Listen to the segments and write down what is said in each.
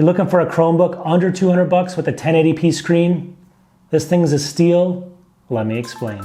You're looking for a Chromebook under 200 bucks with a 1080p screen? This thing's a steal? Let me explain.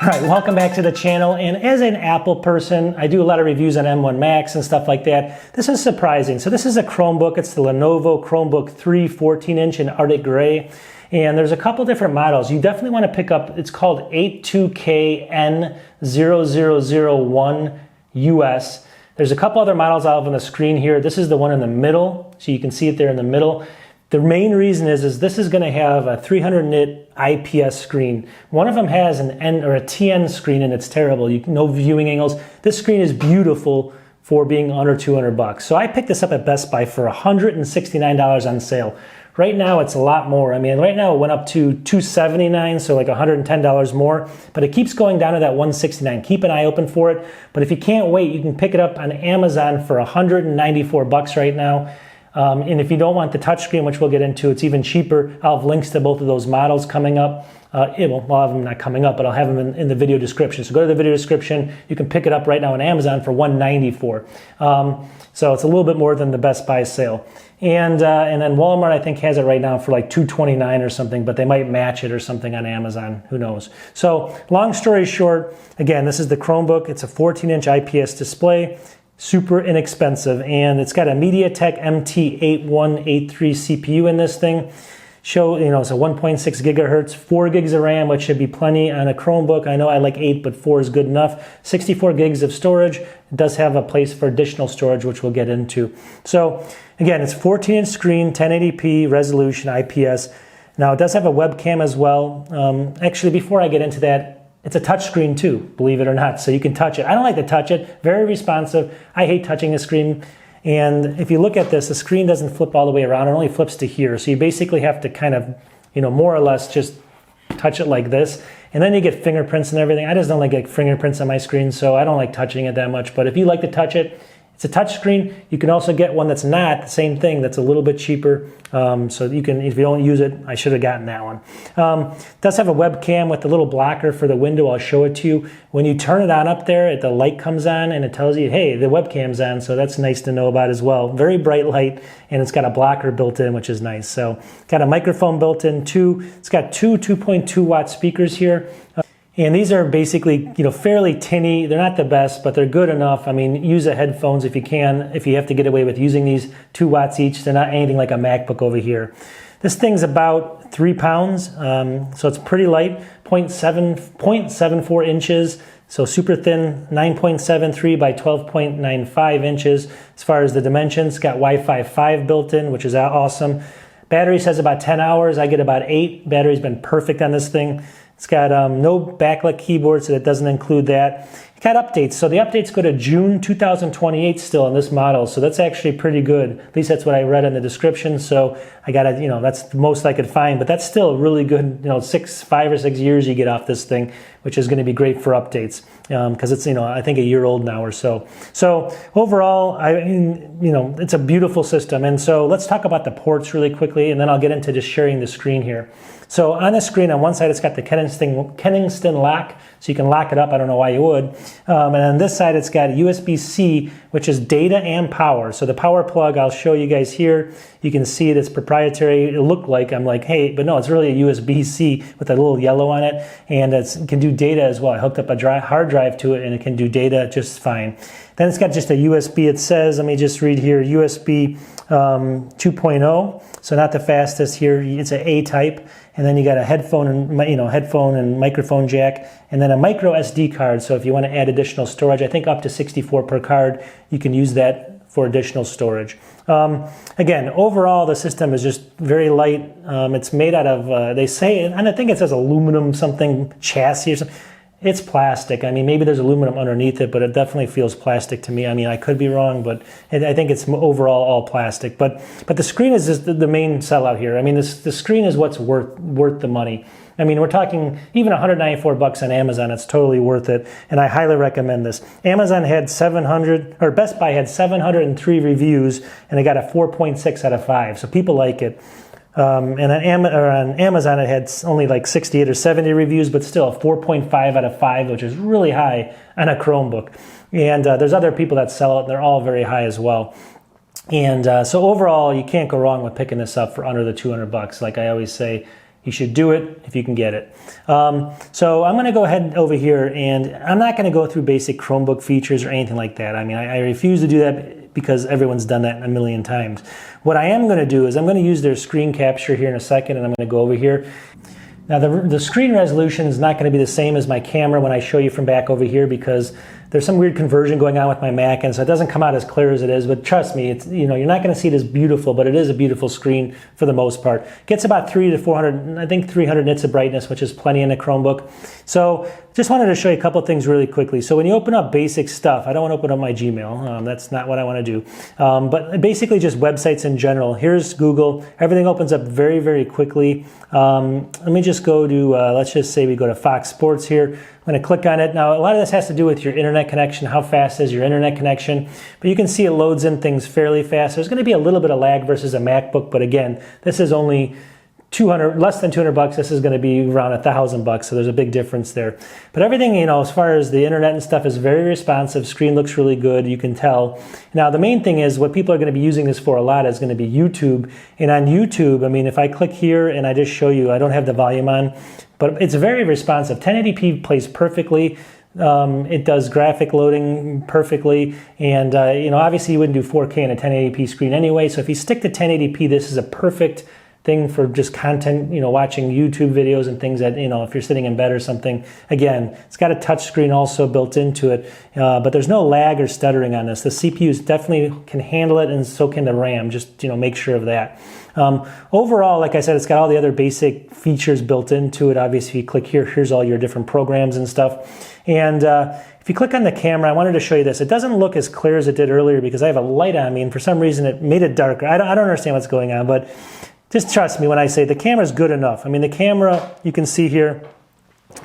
All right, welcome back to the channel. And as an Apple person, I do a lot of reviews on M1 Max and stuff like that. This is surprising. So this is a Chromebook. It's the Lenovo Chromebook 3 14-inch in Arctic Gray. And there's a couple different models. You definitely want to pick up, it's called 82KN0001US. There's a couple other models out on the screen here. This is the one in the middle, so you can see it there in the middle. The main reason is this is going to have a 300 nit IPS screen. One of them has an N or a TN screen, and it's terrible. No viewing angles. This screen is beautiful for being under 200 bucks. So I picked this up at Best Buy for $169 on sale. Right now it's a lot more. I mean, right now it went up to $279, so like $110 more, but it keeps going down to that $169. Keep an eye open for it. But if you can't wait, you can pick it up on Amazon for $194 right now. And if you don't want the touchscreen, which we'll get into, it's even cheaper. I'll have links to both of those models coming up. I'll have them not coming up, but I'll have them in the video description. So go to the video description. You can pick it up right now on Amazon for $194. So it's a little bit more than the Best Buy sale. And then Walmart, I think, has it right now for like $229 or something, but they might match it or something on Amazon. Who knows? So long story short, again, this is the Chromebook. It's a 14-inch IPS display. Super inexpensive, and it's got a Mediatek MT8183 CPU in this thing. It's a 1.6 gigahertz, 4 gigs of RAM, which should be plenty on a Chromebook. I know I like 8, but 4 is good enough. 64 gigs of storage. It does have a place for additional storage, which we'll get into. So again, it's 14-inch screen, 1080p resolution, IPS. Now it does have a webcam as well. Actually, before I get into that, it's a touch screen too, believe it or not, so you can touch it. I don't like to touch it, very responsive. I hate touching a screen. And if you look at this, the screen doesn't flip all the way around, it only flips to here. So you basically have to kind of, more or less just touch it like this. And then you get fingerprints and everything. I just don't like getting fingerprints on my screen, so I don't like touching it that much. But if you like to touch it, it's a touch screen. You can also get one that's not the same thing, that's a little bit cheaper. So you can, if you don't use it, I should have gotten that one. It does have a webcam with the little blocker for the window. I'll show it to you. When you turn it on up there, the light comes on and it tells you, hey, the webcam's on. So that's nice to know about as well. Very bright light, and it's got a blocker built in, which is nice. So got a microphone built in too. It's got two 2.2 watt speakers here. And these are basically, fairly tinny. They're not the best, but they're good enough. I mean, use the headphones if you can, if you have to get away with using these, 2 watts each. They're not anything like a MacBook over here. This thing's about 3 pounds, so it's pretty light, 0.74 inches, so super thin, 9.73 by 12.95 inches. As far as the dimensions, it's got Wi-Fi 5 built in, which is awesome. Battery says about 10 hours. I get about 8. Battery's been perfect on this thing. It's got no backlit keyboard, so that doesn't include that. It got updates. So the updates go to June 2028 still on this model. So that's actually pretty good. At least that's what I read in the description. So I got it, that's the most I could find. But that's still really good, 5 or 6 years you get off this thing, which is going to be great for updates. Because it's, I think a year old now or so. So overall, it's a beautiful system. And so let's talk about the ports really quickly, and then I'll get into just sharing the screen here. So on the screen, on one side, it's got the Kensington lock, so you can lock it up. I don't know why you would. And on this side, it's got USB-C, which is data and power. So the power plug, I'll show you guys here. You can see it's proprietary. It looked like, I'm like, hey, but no, it's really a USB-C with a little yellow on it. And it can do data as well. I hooked up a hard drive to it, and it can do data just fine. Then it's got just a USB. It says, let me just read here, USB 2.0. So not the fastest here. It's an A type. And then you got a headphone and microphone jack, and then a micro SD card. So if you want to add additional storage, I think up to 64 per card, you can use that for additional storage. Again, overall, the system is just very light. It's made out of, they say, and I think it says aluminum something chassis or something. It's plastic. I mean, maybe there's aluminum underneath it, but it definitely feels plastic to me. I mean, I could be wrong, but I think it's overall all plastic. But the screen is just the main sellout here. I mean, the screen is what's worth the money. I mean, we're talking even 194 bucks on Amazon. It's totally worth it, and I highly recommend this. Amazon had Best Buy had 703 reviews, and it got a 4.6 out of 5. So people like it. And on Amazon, it had only like 68 or 70 reviews, but still a 4.5 out of 5, which is really high on a Chromebook. And there's other people that sell it, and they're all very high as well. And so overall, you can't go wrong with picking this up for under the 200 bucks. Like I always say, you should do it if you can get it. So I'm going to go ahead over here, and I'm not going to go through basic Chromebook features or anything like that. I mean, I refuse to do that because everyone's done that a million times. What I am going to do is I'm going to use their screen capture here in a second, and I'm going to go over here. Now, the screen resolution is not going to be the same as my camera when I show you from back over here, because there's some weird conversion going on with my Mac, and so it doesn't come out as clear as it is. But trust me, it's, you know, you're not going to see it as beautiful, but it is a beautiful screen for the most part. Gets about 300 to 400, I think 300 nits of brightness, which is plenty in a Chromebook. So just wanted to show you a couple things really quickly. So when you open up basic stuff, I don't want to open up my Gmail. That's not what I want to do. But basically just websites in general. Here's Google. Everything opens up very, very quickly. Let me just go to, let's just say we go to Fox Sports here. I'm going to click on it. Now, a lot of this has to do with your internet connection. How fast is your internet connection? But you can see it loads in things fairly fast. There's going to be a little bit of lag versus a MacBook, but again, this is only less than 200 bucks. This is going to be around 1,000 bucks, so there's a big difference there. But everything, you know, as far as the internet and stuff, is very responsive. Screen looks really good, you can tell. Now, the main thing is what people are going to be using this for a lot is going to be YouTube. And on YouTube, I mean, if I click here and I just show you, I don't have the volume on, but it's very responsive. 1080p plays perfectly. It does graphic loading perfectly, and you know, obviously you wouldn't do 4K in a 1080p screen anyway. So if you stick to 1080p, this is a perfect thing for just content, you know, watching YouTube videos and things that, you know, if you're sitting in bed or something. Again, it's got a touch screen also built into it, but there's no lag or stuttering on this. The CPUs definitely can handle it, and so can the RAM. Just, you know, make sure of that. Overall, like I said, it's got all the other basic features built into it. Obviously, if you click here, here's all your different programs and stuff. And if you click on the camera, I wanted to show you this. It doesn't look as clear as it did earlier because I have a light on me, and for some reason it made it darker. I don't understand what's going on, but just trust me when I say the camera's good enough. I mean, the camera, you can see here,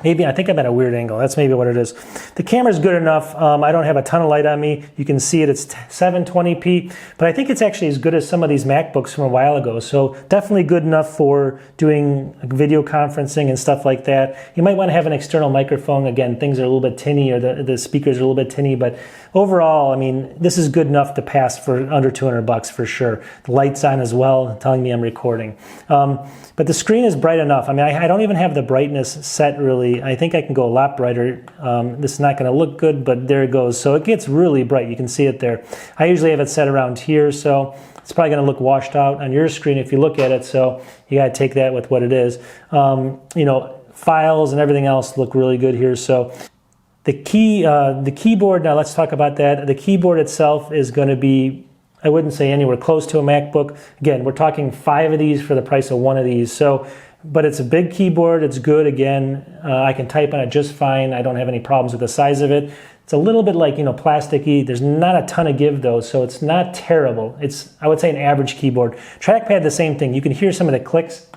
maybe, I think I'm at a weird angle. That's maybe what it is. The camera's good enough. I don't have a ton of light on me. You can see it. It's 720p, but I think it's actually as good as some of these MacBooks from a while ago. So definitely good enough for doing video conferencing and stuff like that. You might want to have an external microphone. Again, things are a little bit tinny, or the speakers are a little bit tinny, but overall, I mean, this is good enough to pass for under 200 bucks for sure. The light's on as well, telling me I'm recording. But the screen is bright enough. I mean, I don't even have the brightness set really. I think I can go a lot brighter. This is not going to look good, but there it goes. So it gets really bright. You can see it there. I usually have it set around here, so it's probably going to look washed out on your screen if you look at it. So you got to take that with what it is. You know, files and everything else look really good here. So the keyboard, now let's talk about that. The keyboard itself is going to be, I wouldn't say anywhere close to a MacBook. Again, we're talking 5 of these for the price of 1 of these. So, but it's a big keyboard. It's good. Again, I can type on it just fine. I don't have any problems with the size of it. It's a little bit like, you know, plasticky. There's not a ton of give though, so it's not terrible. It's, I would say, an average keyboard. Trackpad, the same thing. You can hear some of the clicks.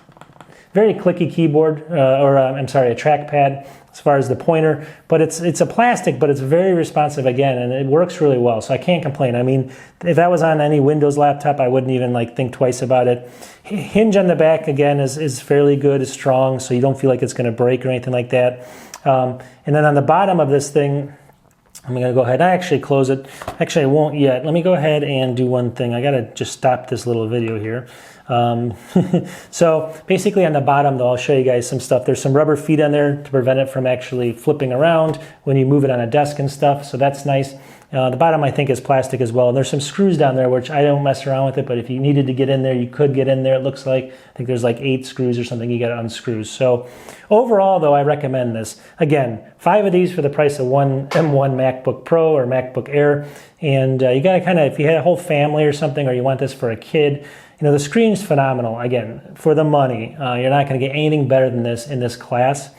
Very clicky keyboard, I'm sorry, a trackpad as far as the pointer, but it's a plastic, but it's very responsive again, and it works really well, so I can't complain. I mean, if that was on any Windows laptop, I wouldn't even like think twice about it. Hinge on the back, again, is fairly good, is strong, so you don't feel like it's going to break or anything like that. And then on the bottom of this thing, I'm going to go ahead and actually close it. Actually, I won't yet. Let me go ahead and do one thing. I got to just stop this little video here. So basically on the bottom though, I'll show you guys some stuff. There's some rubber feet on there to prevent it from actually flipping around when you move it on a desk and stuff. So that's nice. The bottom I think is plastic as well. And there's some screws down there, which I don't mess around with it, but if you needed to get in there, you could get in there. It looks like, I think there's like 8 screws or something you got to unscrew. So overall though, I recommend this. Again, 5 of these for the price of one M1 MacBook Pro or MacBook Air. And you got to kind of, if you had a whole family or something, or you want this for a kid, you know, the screen's phenomenal. Again, for the money, you're not going to get anything better than this in this class.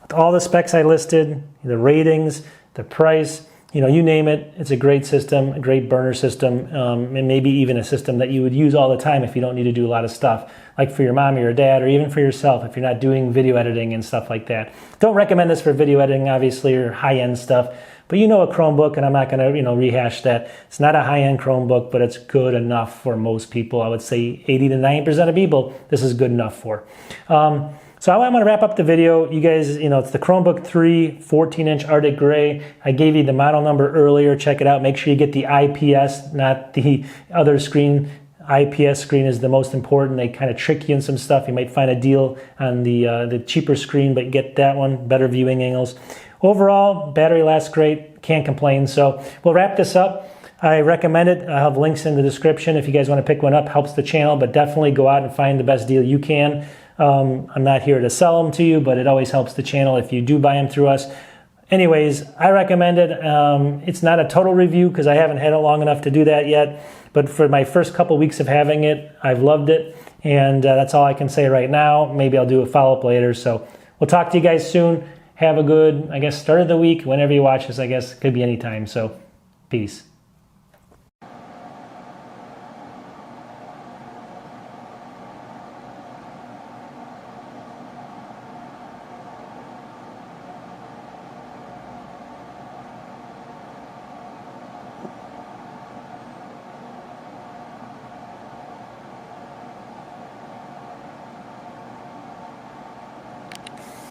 With all the specs I listed, the ratings, the price, you know, you name it, it's a great system, a great burner system, and maybe even a system that you would use all the time if you don't need to do a lot of stuff, like for your mom or your dad, or even for yourself if you're not doing video editing and stuff like that. Don't recommend this for video editing, obviously, or high-end stuff, But you know a Chromebook, and I'm not going to rehash that. It's not a high-end Chromebook, but it's good enough for most people. I would say 80 to 90% of people, this is good enough for. So I'm going to wrap up the video. You guys, it's the Chromebook 3 14-inch Arctic Gray. I gave you the model number earlier. Check it out. Make sure you get the IPS, not the other screen. IPS screen is the most important. They kind of trick you in some stuff. You might find a deal on the cheaper screen, but get that one, better viewing angles. Overall, battery lasts great. Can't complain. So we'll wrap this up. I recommend it. I'll have links in the description if you guys want to pick one up. Helps the channel, but definitely go out and find the best deal you can. I'm not here to sell them to you, but it always helps the channel if you do buy them through us. Anyways, I recommend it. It's not a total review because I haven't had it long enough to do that yet. But for my first couple weeks of having it, I've loved it. And that's all I can say right now. Maybe I'll do a follow-up later. So we'll talk to you guys soon. Have a good, start of the week. Whenever you watch this, it could be anytime. So peace.